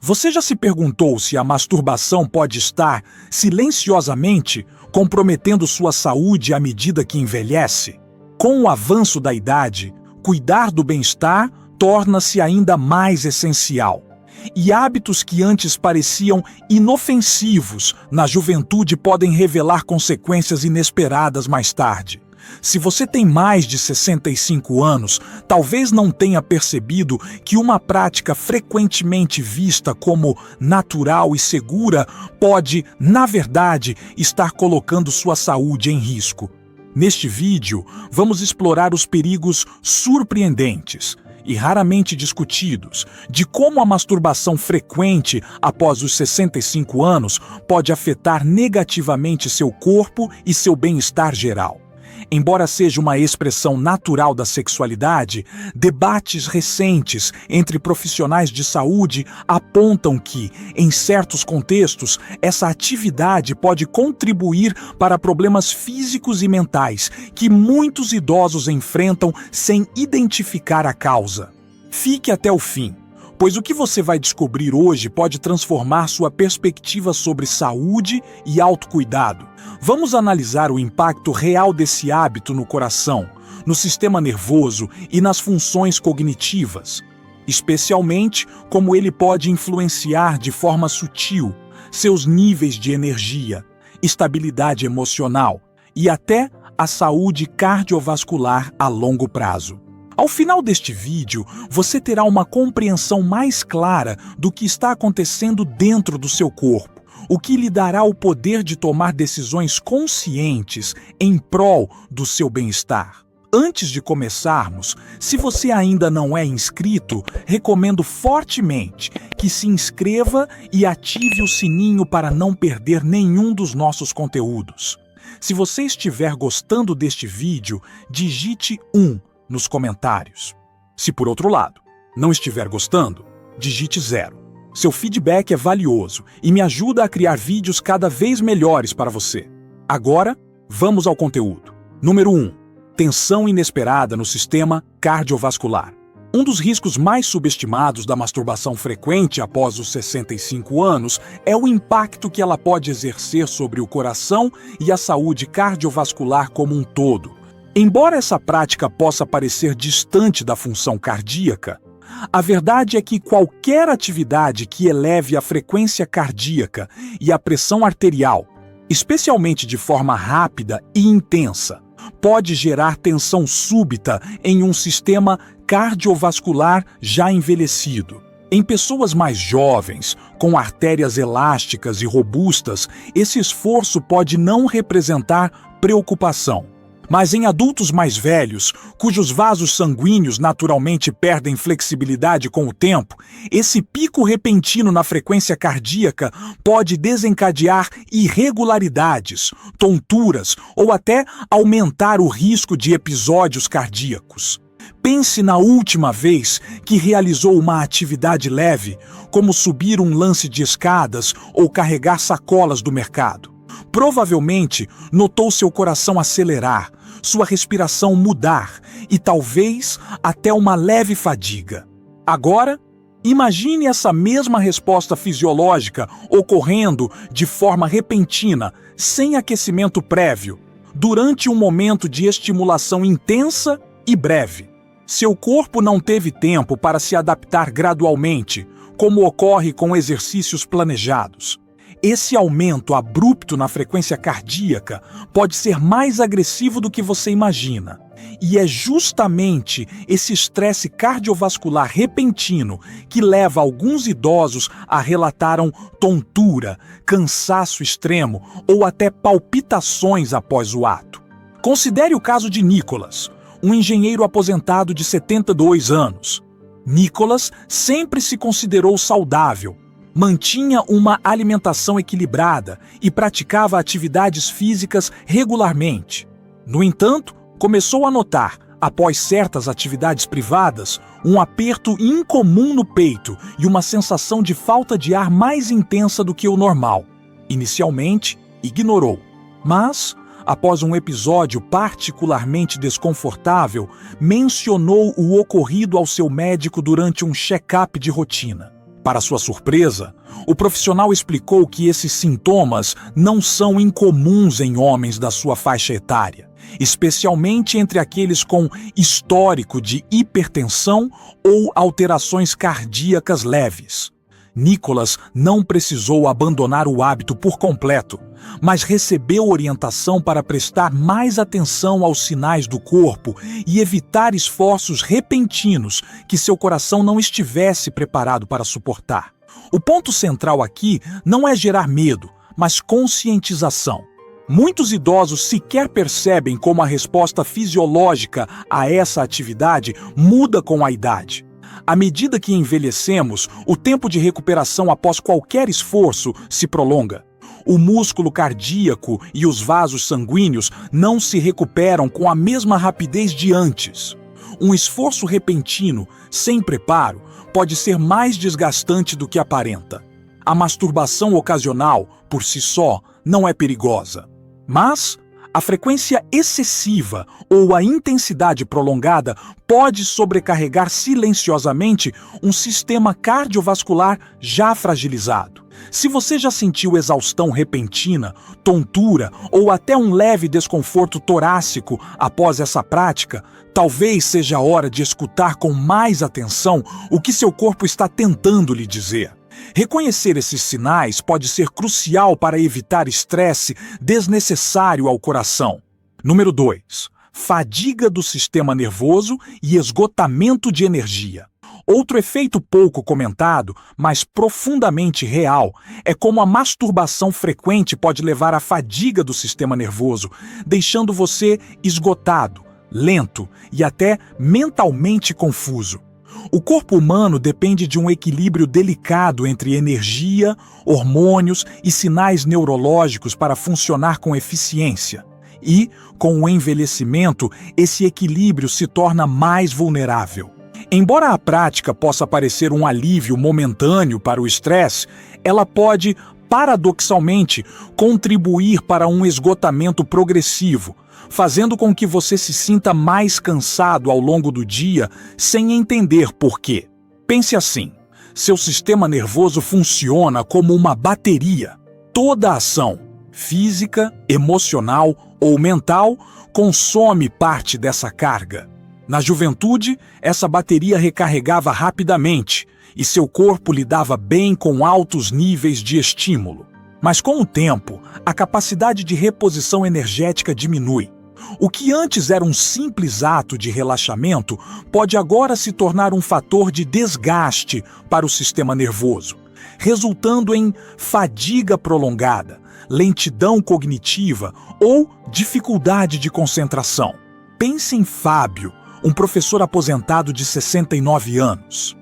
Você já se perguntou se a masturbação pode estar, silenciosamente, comprometendo sua saúde à medida que envelhece? Com o avanço da idade, cuidar do bem-estar torna-se ainda mais essencial. E hábitos que antes pareciam inofensivos na juventude podem revelar consequências inesperadas mais tarde. Se você tem mais de 65 anos, talvez não tenha percebido que uma prática frequentemente vista como natural e segura pode, na verdade, estar colocando sua saúde em risco. Neste vídeo, vamos explorar os perigos surpreendentes e raramente discutidos de como a masturbação frequente após os 65 anos pode afetar negativamente seu corpo e seu bem-estar geral. Embora seja uma expressão natural da sexualidade, debates recentes entre profissionais de saúde apontam que, em certos contextos, essa atividade pode contribuir para problemas físicos e mentais que muitos idosos enfrentam sem identificar a causa. Fique até o fim, pois o que você vai descobrir hoje pode transformar sua perspectiva sobre saúde e autocuidado. Vamos analisar o impacto real desse hábito no coração, no sistema nervoso e nas funções cognitivas, especialmente como ele pode influenciar de forma sutil seus níveis de energia, estabilidade emocional e até a saúde cardiovascular a longo prazo. Ao final deste vídeo, você terá uma compreensão mais clara do que está acontecendo dentro do seu corpo, o que lhe dará o poder de tomar decisões conscientes em prol do seu bem-estar. Antes de começarmos, se você ainda não é inscrito, recomendo fortemente que se inscreva e ative o sininho para não perder nenhum dos nossos conteúdos. Se você estiver gostando deste vídeo, digite 1 nos comentários. Se por outro lado, não estiver gostando, digite 0. Seu feedback é valioso e me ajuda a criar vídeos cada vez melhores para você. Agora, vamos ao conteúdo. Número 1. Tensão inesperada no sistema cardiovascular. Um dos riscos mais subestimados da masturbação frequente após os 65 anos é o impacto que ela pode exercer sobre o coração e a saúde cardiovascular como um todo. Embora essa prática possa parecer distante da função cardíaca, a verdade é que qualquer atividade que eleve a frequência cardíaca e a pressão arterial, especialmente de forma rápida e intensa, pode gerar tensão súbita em um sistema cardiovascular já envelhecido. Em pessoas mais jovens, com artérias elásticas e robustas, esse esforço pode não representar preocupação. Mas em adultos mais velhos, cujos vasos sanguíneos naturalmente perdem flexibilidade com o tempo, esse pico repentino na frequência cardíaca pode desencadear irregularidades, tonturas ou até aumentar o risco de episódios cardíacos. Pense na última vez que realizou uma atividade leve, como subir um lance de escadas ou carregar sacolas do mercado. Provavelmente notou seu coração acelerar, sua respiração mudar e talvez até uma leve fadiga. Agora, imagine essa mesma resposta fisiológica ocorrendo de forma repentina, sem aquecimento prévio, durante um momento de estimulação intensa e breve. Seu corpo não teve tempo para se adaptar gradualmente, como ocorre com exercícios planejados. Esse aumento abrupto na frequência cardíaca pode ser mais agressivo do que você imagina. E é justamente esse estresse cardiovascular repentino que leva alguns idosos a relatarem tontura, cansaço extremo ou até palpitações após o ato. Considere o caso de Nicholas, um engenheiro aposentado de 72 anos. Nicholas sempre se considerou saudável, mantinha uma alimentação equilibrada e praticava atividades físicas regularmente. No entanto, começou a notar, após certas atividades privadas, um aperto incomum no peito e uma sensação de falta de ar mais intensa do que o normal. Inicialmente, ignorou, mas, após um episódio particularmente desconfortável, mencionou o ocorrido ao seu médico durante um check-up de rotina. Para sua surpresa, o profissional explicou que esses sintomas não são incomuns em homens da sua faixa etária, especialmente entre aqueles com histórico de hipertensão ou alterações cardíacas leves. Nicholas não precisou abandonar o hábito por completo, mas recebeu orientação para prestar mais atenção aos sinais do corpo e evitar esforços repentinos que seu coração não estivesse preparado para suportar. O ponto central aqui não é gerar medo, mas conscientização. Muitos idosos sequer percebem como a resposta fisiológica a essa atividade muda com a idade. À medida que envelhecemos, o tempo de recuperação após qualquer esforço se prolonga. O músculo cardíaco e os vasos sanguíneos não se recuperam com a mesma rapidez de antes. Um esforço repentino, sem preparo, pode ser mais desgastante do que aparenta. A masturbação ocasional, por si só, não é perigosa. Mas a frequência excessiva ou a intensidade prolongada pode sobrecarregar silenciosamente um sistema cardiovascular já fragilizado. Se você já sentiu exaustão repentina, tontura ou até um leve desconforto torácico após essa prática, talvez seja a hora de escutar com mais atenção o que seu corpo está tentando lhe dizer. Reconhecer esses sinais pode ser crucial para evitar estresse desnecessário ao coração. Número 2. Fadiga do sistema nervoso e esgotamento de energia. Outro efeito pouco comentado, mas profundamente real, é como a masturbação frequente pode levar à fadiga do sistema nervoso, deixando você esgotado, lento e até mentalmente confuso. O corpo humano depende de um equilíbrio delicado entre energia, hormônios e sinais neurológicos para funcionar com eficiência. E, com o envelhecimento, esse equilíbrio se torna mais vulnerável. Embora a prática possa parecer um alívio momentâneo para o estresse, ela pode, paradoxalmente, contribuir para um esgotamento progressivo, fazendo com que você se sinta mais cansado ao longo do dia sem entender por quê. Pense assim: seu sistema nervoso funciona como uma bateria. Toda ação, física, emocional ou mental, consome parte dessa carga. Na juventude, essa bateria recarregava rapidamente e seu corpo lidava bem com altos níveis de estímulo. Mas com o tempo, a capacidade de reposição energética diminui. O que antes era um simples ato de relaxamento pode agora se tornar um fator de desgaste para o sistema nervoso, resultando em fadiga prolongada, lentidão cognitiva ou dificuldade de concentração. Pense em Fábio, um professor aposentado de 69 anos.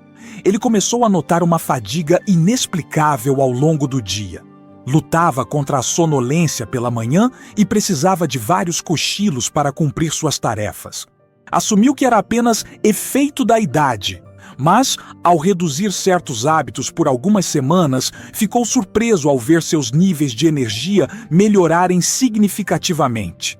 Ele começou a notar uma fadiga inexplicável ao longo do dia. Lutava contra a sonolência pela manhã e precisava de vários cochilos para cumprir suas tarefas. Assumiu que era apenas efeito da idade, mas, ao reduzir certos hábitos por algumas semanas, ficou surpreso ao ver seus níveis de energia melhorarem significativamente.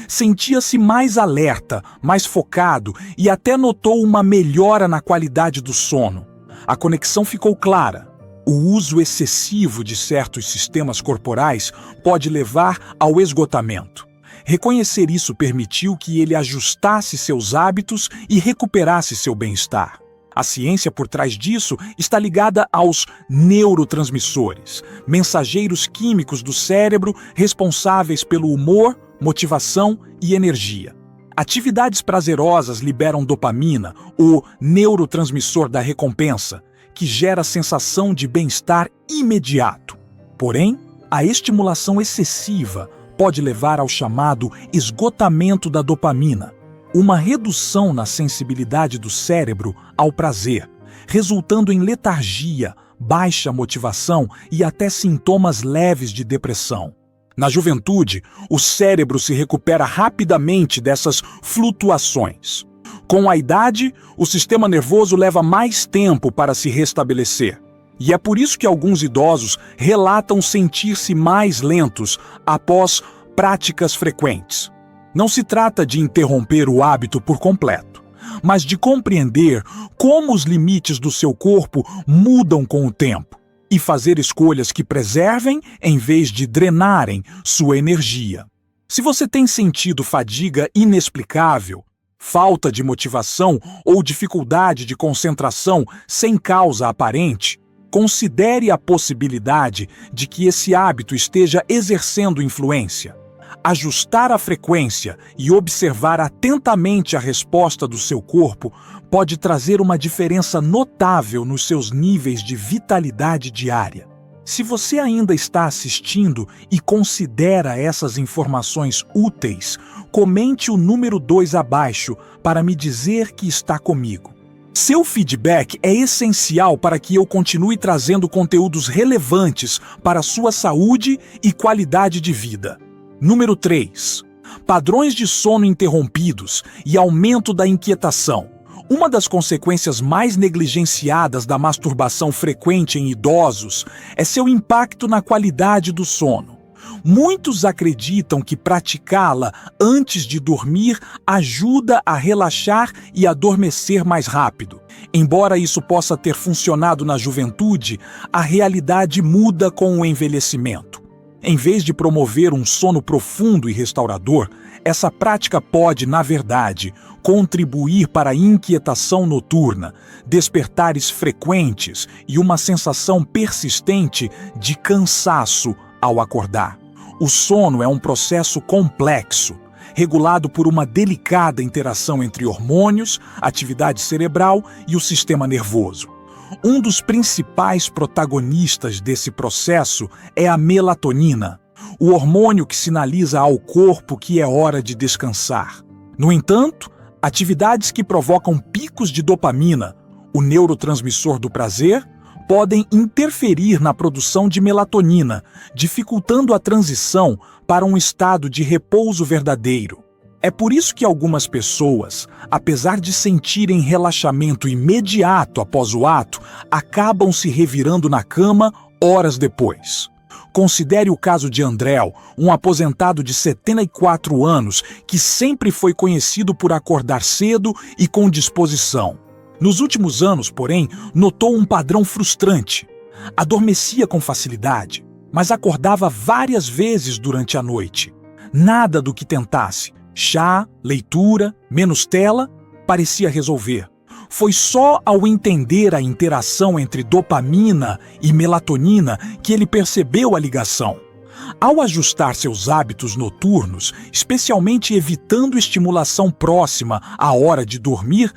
Sentia-se mais alerta, mais focado e até notou uma melhora na qualidade do sono. A conexão ficou clara. O uso excessivo de certos sistemas corporais pode levar ao esgotamento. Reconhecer isso permitiu que ele ajustasse seus hábitos e recuperasse seu bem-estar. A ciência por trás disso está ligada aos neurotransmissores, mensageiros químicos do cérebro responsáveis pelo humor, motivação e energia. Atividades prazerosas liberam dopamina, o neurotransmissor da recompensa, que gera sensação de bem-estar imediato. Porém, a estimulação excessiva pode levar ao chamado esgotamento da dopamina, uma redução na sensibilidade do cérebro ao prazer, resultando em letargia, baixa motivação e até sintomas leves de depressão. Na juventude, o cérebro se recupera rapidamente dessas flutuações. Com a idade, o sistema nervoso leva mais tempo para se restabelecer. E é por isso que alguns idosos relatam sentir-se mais lentos após práticas frequentes. Não se trata de interromper o hábito por completo, mas de compreender como os limites do seu corpo mudam com o tempo e fazer escolhas que preservem em vez de drenarem sua energia. Se você tem sentido fadiga inexplicável, falta de motivação ou dificuldade de concentração sem causa aparente, considere a possibilidade de que esse hábito esteja exercendo influência. Ajustar a frequência e observar atentamente a resposta do seu corpo pode trazer uma diferença notável nos seus níveis de vitalidade diária. Se você ainda está assistindo e considera essas informações úteis, comente o número 2 abaixo para me dizer que está comigo. Seu feedback é essencial para que eu continue trazendo conteúdos relevantes para a sua saúde e qualidade de vida. Número 3. Padrões de sono interrompidos e aumento da inquietação. Uma das consequências mais negligenciadas da masturbação frequente em idosos é seu impacto na qualidade do sono. Muitos acreditam que praticá-la antes de dormir ajuda a relaxar e adormecer mais rápido. Embora isso possa ter funcionado na juventude, a realidade muda com o envelhecimento. Em vez de promover um sono profundo e restaurador, essa prática pode, na verdade, contribuir para a inquietação noturna, despertares frequentes e uma sensação persistente de cansaço ao acordar. O sono é um processo complexo, regulado por uma delicada interação entre hormônios, atividade cerebral e o sistema nervoso. Um dos principais protagonistas desse processo é a melatonina, o hormônio que sinaliza ao corpo que é hora de descansar. No entanto, atividades que provocam picos de dopamina, o neurotransmissor do prazer, podem interferir na produção de melatonina, dificultando a transição para um estado de repouso verdadeiro. É por isso que algumas pessoas, apesar de sentirem relaxamento imediato após o ato, acabam se revirando na cama horas depois. Considere o caso de Andréu, um aposentado de 74 anos que sempre foi conhecido por acordar cedo e com disposição. Nos últimos anos, porém, notou um padrão frustrante. Adormecia com facilidade, mas acordava várias vezes durante a noite. Nada do que tentasse, chá, leitura, menos tela, parecia resolver. Foi só ao entender a interação entre dopamina e melatonina que ele percebeu a ligação. Ao ajustar seus hábitos noturnos, especialmente evitando estimulação próxima à hora de dormir,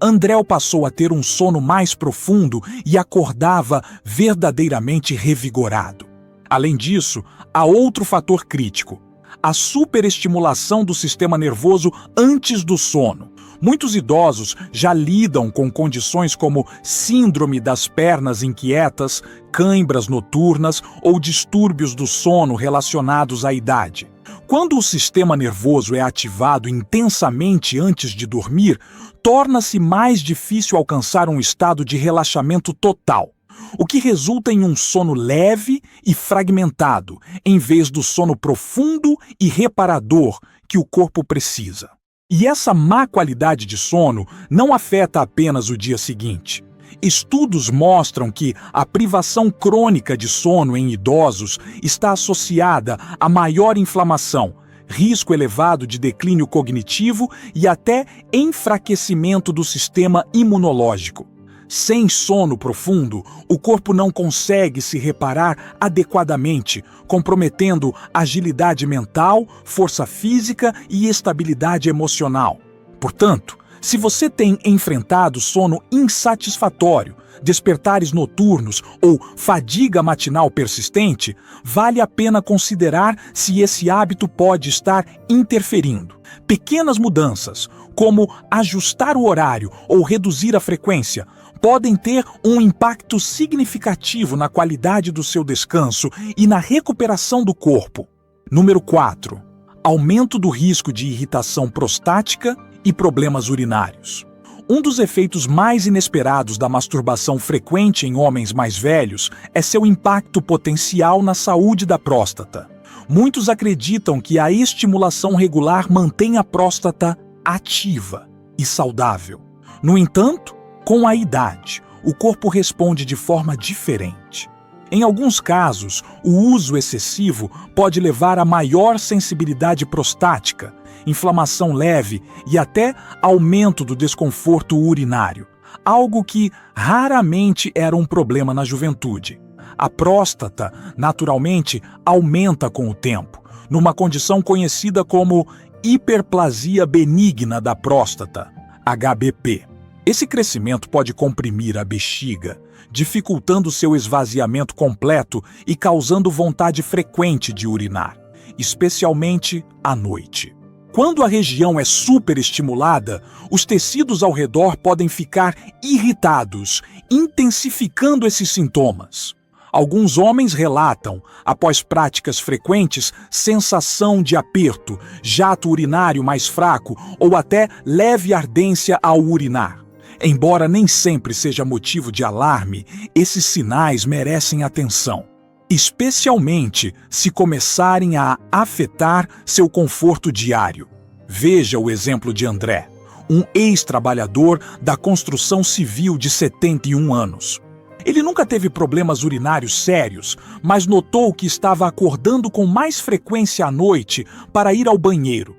Andréu passou a ter um sono mais profundo e acordava verdadeiramente revigorado. Além disso, há outro fator crítico: a superestimulação do sistema nervoso antes do sono. Muitos idosos já lidam com condições como síndrome das pernas inquietas, cãibras noturnas ou distúrbios do sono relacionados à idade. Quando o sistema nervoso é ativado intensamente antes de dormir, torna-se mais difícil alcançar um estado de relaxamento total, o que resulta em um sono leve e fragmentado, em vez do sono profundo e reparador que o corpo precisa. E essa má qualidade de sono não afeta apenas o dia seguinte. Estudos mostram que a privação crônica de sono em idosos está associada a maior inflamação, risco elevado de declínio cognitivo e até enfraquecimento do sistema imunológico. Sem sono profundo, o corpo não consegue se reparar adequadamente, comprometendo agilidade mental, força física e estabilidade emocional. Portanto, se você tem enfrentado sono insatisfatório, despertares noturnos ou fadiga matinal persistente, vale a pena considerar se esse hábito pode estar interferindo. Pequenas mudanças, como ajustar o horário ou reduzir a frequência, podem ter um impacto significativo na qualidade do seu descanso e na recuperação do corpo. Número 4. Aumento do risco de irritação prostática e problemas urinários. Um dos efeitos mais inesperados da masturbação frequente em homens mais velhos é seu impacto potencial na saúde da próstata. Muitos acreditam que a estimulação regular mantém a próstata ativa. e saudável. No entanto, com a idade, o corpo responde de forma diferente. Em alguns casos, o uso excessivo pode levar a maior sensibilidade prostática, inflamação leve e até aumento do desconforto urinário, algo que raramente era um problema na juventude. A próstata, naturalmente, aumenta com o tempo, numa condição conhecida como hiperplasia benigna da próstata, HBP. Esse crescimento pode comprimir a bexiga, dificultando seu esvaziamento completo e causando vontade frequente de urinar, especialmente à noite. Quando a região é superestimulada, os tecidos ao redor podem ficar irritados, intensificando esses sintomas. Alguns homens relatam, após práticas frequentes, sensação de aperto, jato urinário mais fraco ou até leve ardência ao urinar. Embora nem sempre seja motivo de alarme, esses sinais merecem atenção, especialmente se começarem a afetar seu conforto diário. Veja o exemplo de André, um ex-trabalhador da construção civil de 71 anos. Ele nunca teve problemas urinários sérios, mas notou que estava acordando com mais frequência à noite para ir ao banheiro.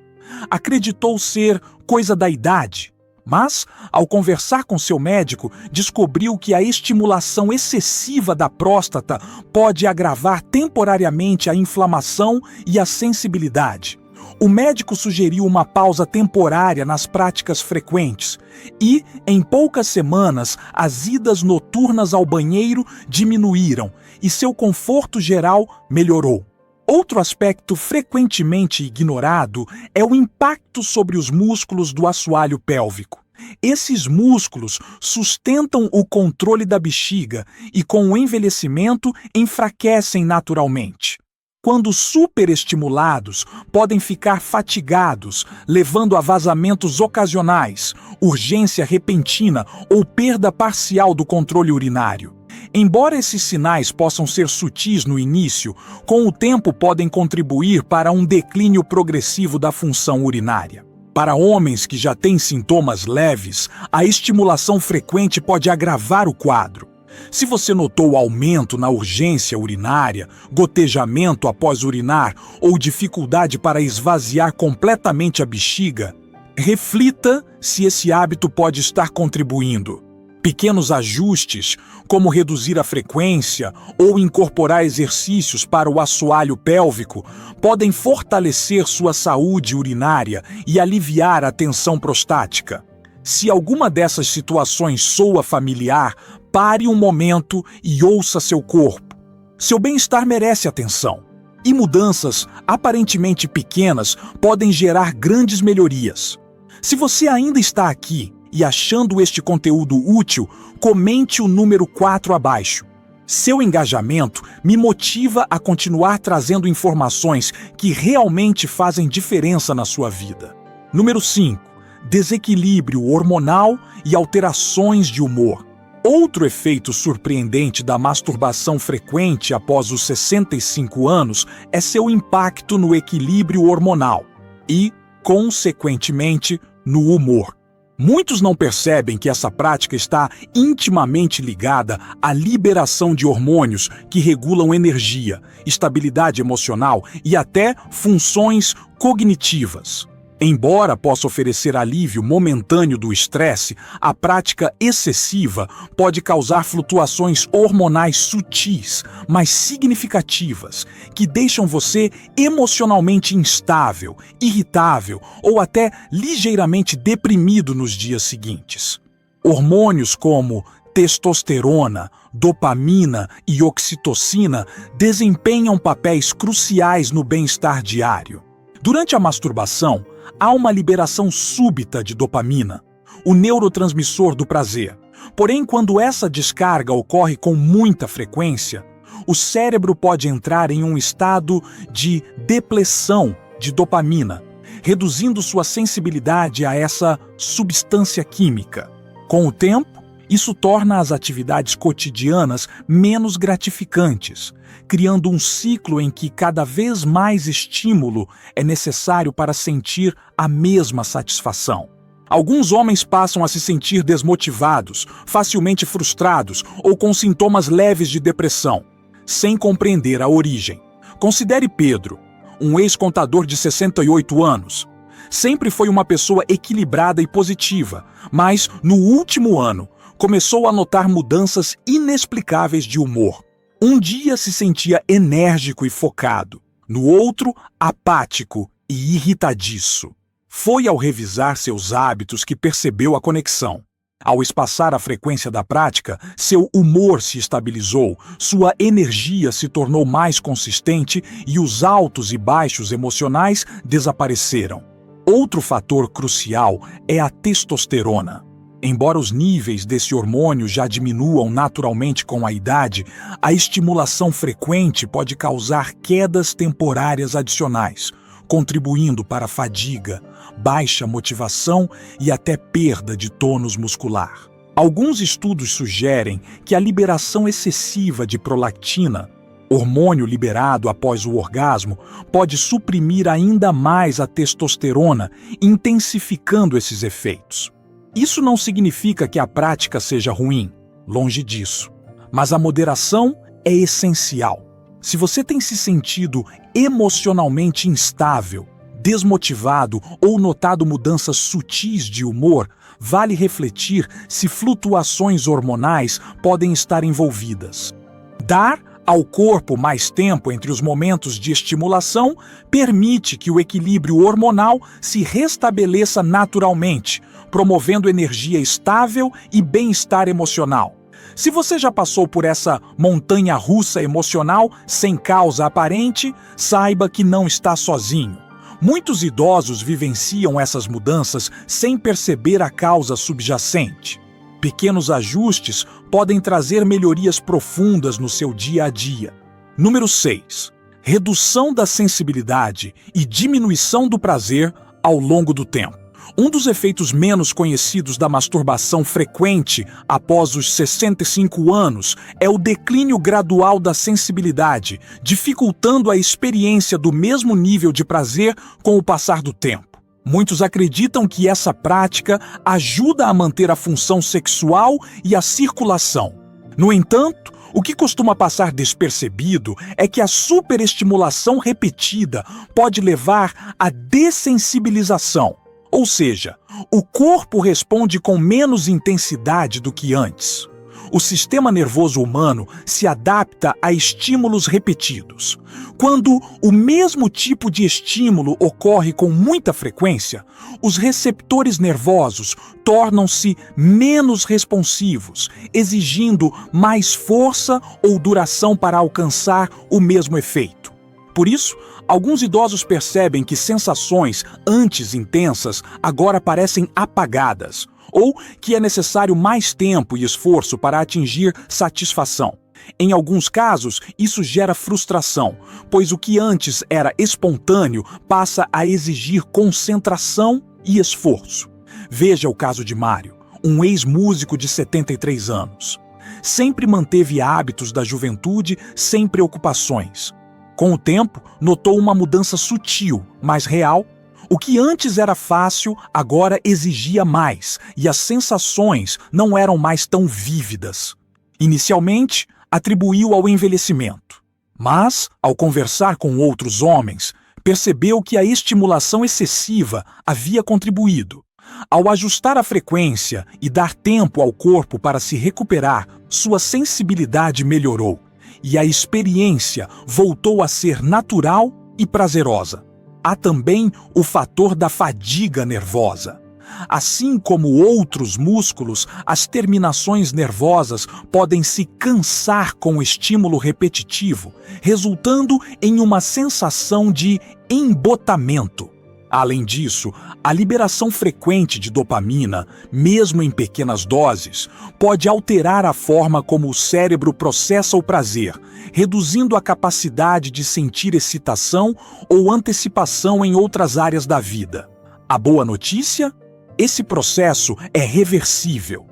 Acreditou ser coisa da idade, mas, ao conversar com seu médico, descobriu que a estimulação excessiva da próstata pode agravar temporariamente a inflamação e a sensibilidade. O médico sugeriu uma pausa temporária nas práticas frequentes e, em poucas semanas, as idas noturnas ao banheiro diminuíram e seu conforto geral melhorou. Outro aspecto frequentemente ignorado é o impacto sobre os músculos do assoalho pélvico. Esses músculos sustentam o controle da bexiga e, com o envelhecimento, enfraquecem naturalmente. Quando superestimulados, podem ficar fatigados, levando a vazamentos ocasionais, urgência repentina ou perda parcial do controle urinário. Embora esses sinais possam ser sutis no início, com o tempo podem contribuir para um declínio progressivo da função urinária. Para homens que já têm sintomas leves, a estimulação frequente pode agravar o quadro. Se você notou aumento na urgência urinária, gotejamento após urinar ou dificuldade para esvaziar completamente a bexiga, reflita se esse hábito pode estar contribuindo. Pequenos ajustes, como reduzir a frequência ou incorporar exercícios para o assoalho pélvico, podem fortalecer sua saúde urinária e aliviar a tensão prostática. Se alguma dessas situações soa familiar, pare um momento e ouça seu corpo. Seu bem-estar merece atenção, e mudanças aparentemente pequenas podem gerar grandes melhorias. Se você ainda está aqui e achando este conteúdo útil, comente o número 4 abaixo. Seu engajamento me motiva a continuar trazendo informações que realmente fazem diferença na sua vida. Número 5. Desequilíbrio hormonal e alterações de humor. Outro efeito surpreendente da masturbação frequente após os 65 anos é seu impacto no equilíbrio hormonal e, consequentemente, no humor. Muitos não percebem que essa prática está intimamente ligada à liberação de hormônios que regulam energia, estabilidade emocional e até funções cognitivas. Embora possa oferecer alívio momentâneo do estresse, a prática excessiva pode causar flutuações hormonais sutis, mas significativas, que deixam você emocionalmente instável, irritável ou até ligeiramente deprimido nos dias seguintes. Hormônios como testosterona, dopamina e oxitocina desempenham papéis cruciais no bem-estar diário. Durante a masturbação, há uma liberação súbita de dopamina, o neurotransmissor do prazer. Porém, quando essa descarga ocorre com muita frequência, o cérebro pode entrar em um estado de depleção de dopamina, reduzindo sua sensibilidade a essa substância química. Com o tempo, isso torna as atividades cotidianas menos gratificantes, criando um ciclo em que cada vez mais estímulo é necessário para sentir a mesma satisfação. Alguns homens passam a se sentir desmotivados, facilmente frustrados ou com sintomas leves de depressão, sem compreender a origem. Considere Pedro, um ex-contador de 68 anos. Sempre foi uma pessoa equilibrada e positiva, mas, no último ano, começou a notar mudanças inexplicáveis de humor. Um dia se sentia enérgico e focado, no outro, apático e irritadiço. Foi ao revisar seus hábitos que percebeu a conexão. Ao espaçar a frequência da prática, seu humor se estabilizou, sua energia se tornou mais consistente e os altos e baixos emocionais desapareceram. Outro fator crucial é a testosterona. Embora os níveis desse hormônio já diminuam naturalmente com a idade, a estimulação frequente pode causar quedas temporárias adicionais, contribuindo para a fadiga, baixa motivação e até perda de tônus muscular. Alguns estudos sugerem que a liberação excessiva de prolactina, hormônio liberado após o orgasmo, pode suprimir ainda mais a testosterona, intensificando esses efeitos. Isso não significa que a prática seja ruim, longe disso, mas a moderação é essencial. Se você tem se sentido emocionalmente instável, desmotivado ou notado mudanças sutis de humor, vale refletir se flutuações hormonais podem estar envolvidas. Dar ao corpo mais tempo entre os momentos de estimulação permite que o equilíbrio hormonal se restabeleça naturalmente, promovendo energia estável e bem-estar emocional. Se você já passou por essa montanha-russa emocional sem causa aparente, saiba que não está sozinho. Muitos idosos vivenciam essas mudanças sem perceber a causa subjacente. Pequenos ajustes podem trazer melhorias profundas no seu dia a dia. Número 6. Redução da sensibilidade e diminuição do prazer ao longo do tempo. Um dos efeitos menos conhecidos da masturbação frequente após os 65 anos é o declínio gradual da sensibilidade, dificultando a experiência do mesmo nível de prazer com o passar do tempo. Muitos acreditam que essa prática ajuda a manter a função sexual e a circulação. No entanto, o que costuma passar despercebido é que a superestimulação repetida pode levar à dessensibilização. Ou seja, o corpo responde com menos intensidade do que antes. O sistema nervoso humano se adapta a estímulos repetidos. Quando o mesmo tipo de estímulo ocorre com muita frequência, os receptores nervosos tornam-se menos responsivos, exigindo mais força ou duração para alcançar o mesmo efeito. Por isso, alguns idosos percebem que sensações antes intensas agora parecem apagadas, ou que é necessário mais tempo e esforço para atingir satisfação. Em alguns casos, isso gera frustração, pois o que antes era espontâneo passa a exigir concentração e esforço. Veja o caso de Mário, um ex-músico de 73 anos. Sempre manteve hábitos da juventude sem preocupações. Com o tempo, notou uma mudança sutil, mas real. O que antes era fácil, agora exigia mais, e as sensações não eram mais tão vívidas. Inicialmente, atribuiu ao envelhecimento. Mas, ao conversar com outros homens, percebeu que a estimulação excessiva havia contribuído. Ao ajustar a frequência e dar tempo ao corpo para se recuperar, sua sensibilidade melhorou. E a experiência voltou a ser natural e prazerosa. Há também o fator da fadiga nervosa. Assim como outros músculos, as terminações nervosas podem se cansar com o estímulo repetitivo, resultando em uma sensação de embotamento. Além disso, a liberação frequente de dopamina, mesmo em pequenas doses, pode alterar a forma como o cérebro processa o prazer, reduzindo a capacidade de sentir excitação ou antecipação em outras áreas da vida. A boa notícia? Esse processo é reversível.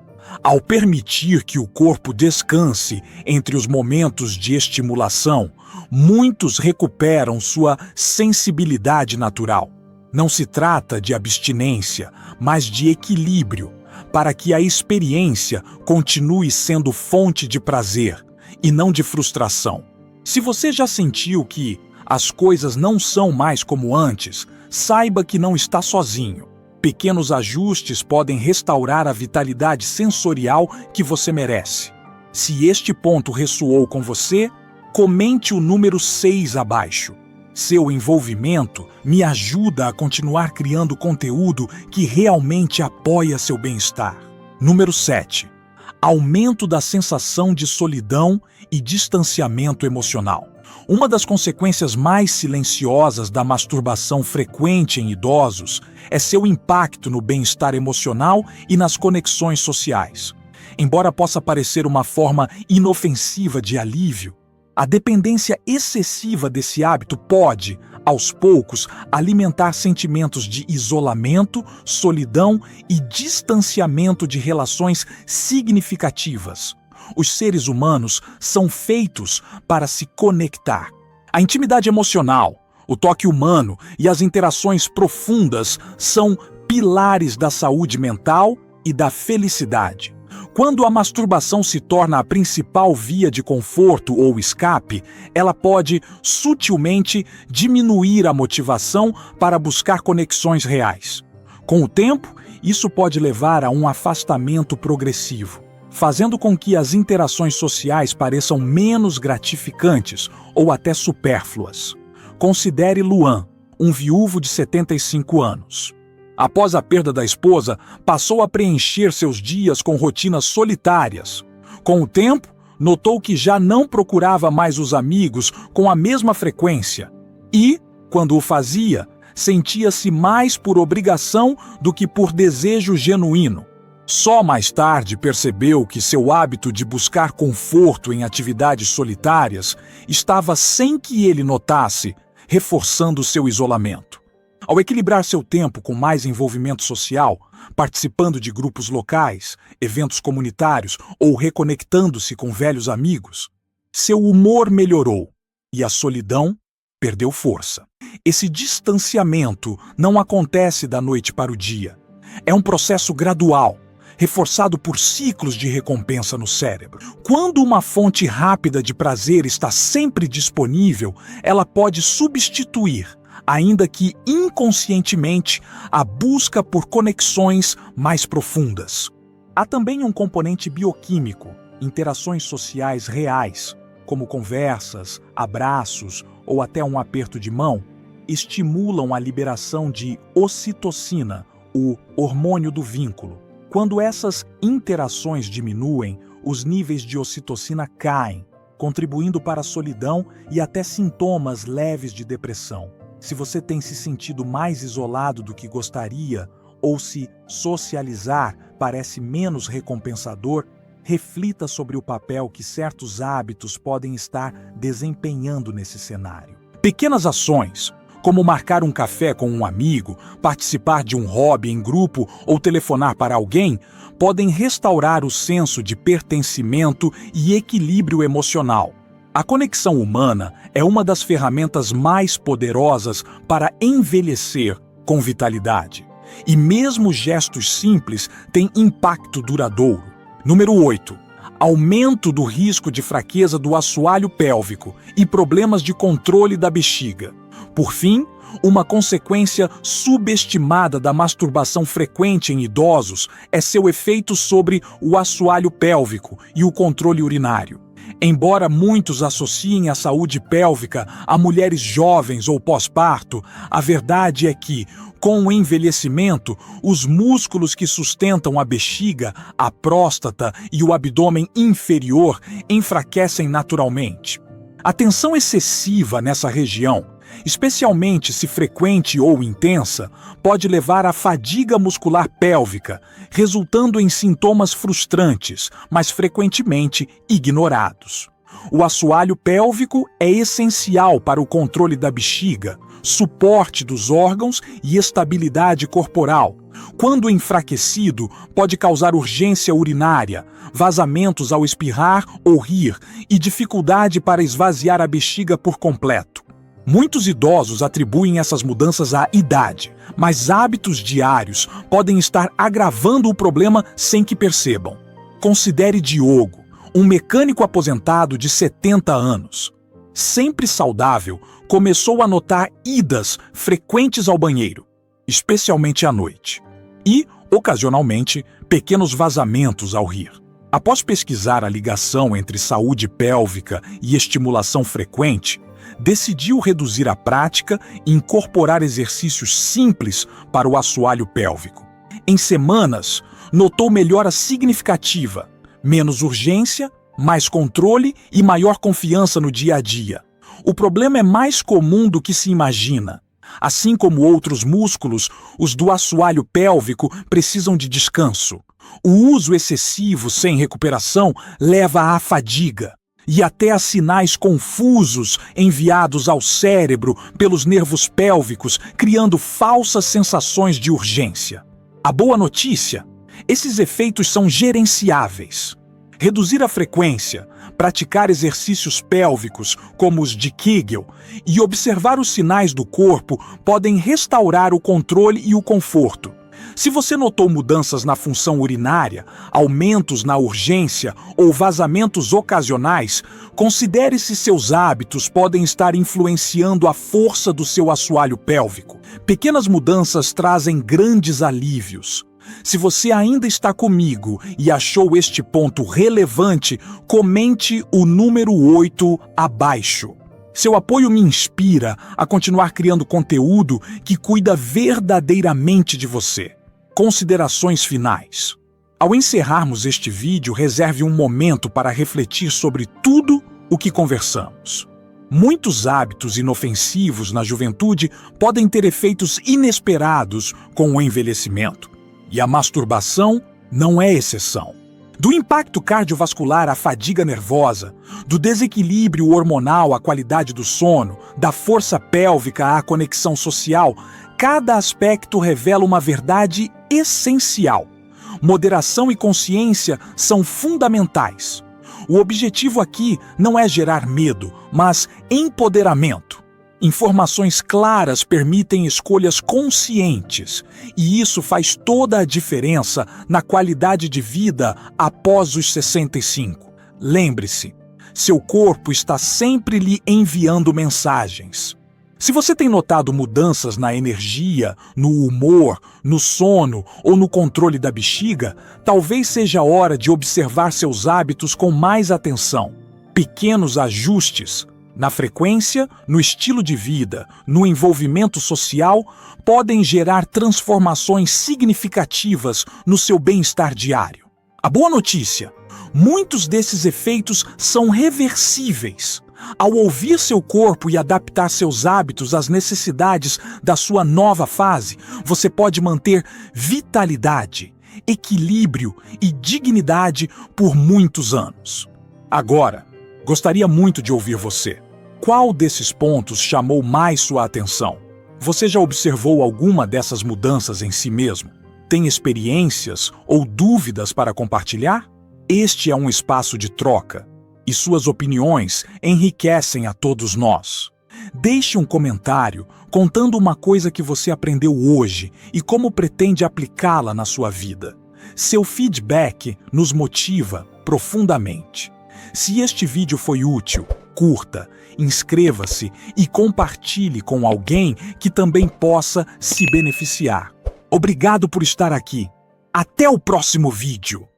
Ao permitir que o corpo descanse entre os momentos de estimulação, muitos recuperam sua sensibilidade natural. Não se trata de abstinência, mas de equilíbrio, para que a experiência continue sendo fonte de prazer e não de frustração. Se você já sentiu que as coisas não são mais como antes, saiba que não está sozinho. Pequenos ajustes podem restaurar a vitalidade sensorial que você merece. Se este ponto ressoou com você, comente o número 6 abaixo. Seu envolvimento me ajuda a continuar criando conteúdo que realmente apoia seu bem-estar. Número 7. Aumento da sensação de solidão e distanciamento emocional. Uma das consequências mais silenciosas da masturbação frequente em idosos é seu impacto no bem-estar emocional e nas conexões sociais. Embora possa parecer uma forma inofensiva de alívio, a dependência excessiva desse hábito pode, aos poucos, alimentar sentimentos de isolamento, solidão e distanciamento de relações significativas. Os seres humanos são feitos para se conectar. A intimidade emocional, o toque humano e as interações profundas são pilares da saúde mental e da felicidade. Quando a masturbação se torna a principal via de conforto ou escape, ela pode sutilmente diminuir a motivação para buscar conexões reais. Com o tempo, isso pode levar a um afastamento progressivo, fazendo com que as interações sociais pareçam menos gratificantes ou até supérfluas. Considere Luan, um viúvo de 75 anos. Após a perda da esposa, passou a preencher seus dias com rotinas solitárias. Com o tempo, notou que já não procurava mais os amigos com a mesma frequência e, quando o fazia, sentia-se mais por obrigação do que por desejo genuíno. Só mais tarde percebeu que seu hábito de buscar conforto em atividades solitárias estava, sem que ele notasse, reforçando seu isolamento. Ao equilibrar seu tempo com mais envolvimento social, participando de grupos locais, eventos comunitários ou reconectando-se com velhos amigos, seu humor melhorou e a solidão perdeu força. Esse distanciamento não acontece da noite para o dia. É um processo gradual, reforçado por ciclos de recompensa no cérebro. Quando uma fonte rápida de prazer está sempre disponível, ela pode substituir, ainda que inconscientemente, a busca por conexões mais profundas. Há também um componente bioquímico, interações sociais reais, como conversas, abraços ou até um aperto de mão, estimulam a liberação de ocitocina, o hormônio do vínculo. Quando essas interações diminuem, os níveis de ocitocina caem, contribuindo para a solidão e até sintomas leves de depressão. Se você tem se sentido mais isolado do que gostaria, ou se socializar parece menos recompensador, reflita sobre o papel que certos hábitos podem estar desempenhando nesse cenário. Pequenas ações, como marcar um café com um amigo, participar de um hobby em grupo ou telefonar para alguém, podem restaurar o senso de pertencimento e equilíbrio emocional. A conexão humana é uma das ferramentas mais poderosas para envelhecer com vitalidade. E mesmo gestos simples têm impacto duradouro. Número 8. Aumento do risco de fraqueza do assoalho pélvico e problemas de controle da bexiga. Por fim, uma consequência subestimada da masturbação frequente em idosos é seu efeito sobre o assoalho pélvico e o controle urinário. Embora muitos associem a saúde pélvica a mulheres jovens ou pós-parto, a verdade é que, com o envelhecimento, os músculos que sustentam a bexiga, a próstata e o abdômen inferior enfraquecem naturalmente. A tensão excessiva nessa região, especialmente se frequente ou intensa, pode levar à fadiga muscular pélvica, resultando em sintomas frustrantes, mas frequentemente ignorados. O assoalho pélvico é essencial para o controle da bexiga, suporte dos órgãos e estabilidade corporal. Quando enfraquecido, pode causar urgência urinária, vazamentos ao espirrar ou rir e dificuldade para esvaziar a bexiga por completo. Muitos idosos atribuem essas mudanças à idade, mas hábitos diários podem estar agravando o problema sem que percebam. Considere Diogo, um mecânico aposentado de 70 anos. Sempre saudável, começou a notar idas frequentes ao banheiro, especialmente à noite, e, ocasionalmente, pequenos vazamentos ao rir. Após pesquisar a ligação entre saúde pélvica e estimulação frequente, decidiu reduzir a prática e incorporar exercícios simples para o assoalho pélvico. Em semanas, notou melhora significativa, menos urgência, mais controle e maior confiança no dia a dia. O problema é mais comum do que se imagina. Assim como outros músculos, os do assoalho pélvico precisam de descanso. O uso excessivo sem recuperação leva à fadiga e até a sinais confusos enviados ao cérebro pelos nervos pélvicos, criando falsas sensações de urgência. A boa notícia: esses efeitos são gerenciáveis. Reduzir a frequência, praticar exercícios pélvicos, como os de Kegel, e observar os sinais do corpo podem restaurar o controle e o conforto. Se você notou mudanças na função urinária, aumentos na urgência ou vazamentos ocasionais, considere se seus hábitos podem estar influenciando a força do seu assoalho pélvico. Pequenas mudanças trazem grandes alívios. Se você ainda está comigo e achou este ponto relevante, comente o número 8 abaixo. Seu apoio me inspira a continuar criando conteúdo que cuida verdadeiramente de você. Considerações finais. Ao encerrarmos este vídeo, reserve um momento para refletir sobre tudo o que conversamos. Muitos hábitos inofensivos na juventude podem ter efeitos inesperados com o envelhecimento. E a masturbação não é exceção. Do impacto cardiovascular à fadiga nervosa, do desequilíbrio hormonal à qualidade do sono, da força pélvica à conexão social, cada aspecto revela uma verdade essencial. Moderação e consciência são fundamentais. O objetivo aqui não é gerar medo, mas empoderamento. Informações claras permitem escolhas conscientes, e isso faz toda a diferença na qualidade de vida após os 65. Lembre-se, seu corpo está sempre lhe enviando mensagens. Se você tem notado mudanças na energia, no humor, no sono ou no controle da bexiga, talvez seja a hora de observar seus hábitos com mais atenção. Pequenos ajustes na frequência, no estilo de vida, no envolvimento social, podem gerar transformações significativas no seu bem-estar diário. A boa notícia: muitos desses efeitos são reversíveis. Ao ouvir seu corpo e adaptar seus hábitos às necessidades da sua nova fase, você pode manter vitalidade, equilíbrio e dignidade por muitos anos. Agora, gostaria muito de ouvir você. Qual desses pontos chamou mais sua atenção? Você já observou alguma dessas mudanças em si mesmo? Tem experiências ou dúvidas para compartilhar? Este é um espaço de troca, e suas opiniões enriquecem a todos nós. Deixe um comentário contando uma coisa que você aprendeu hoje e como pretende aplicá-la na sua vida. Seu feedback nos motiva profundamente. Se este vídeo foi útil, curta, inscreva-se e compartilhe com alguém que também possa se beneficiar. Obrigado por estar aqui. Até o próximo vídeo!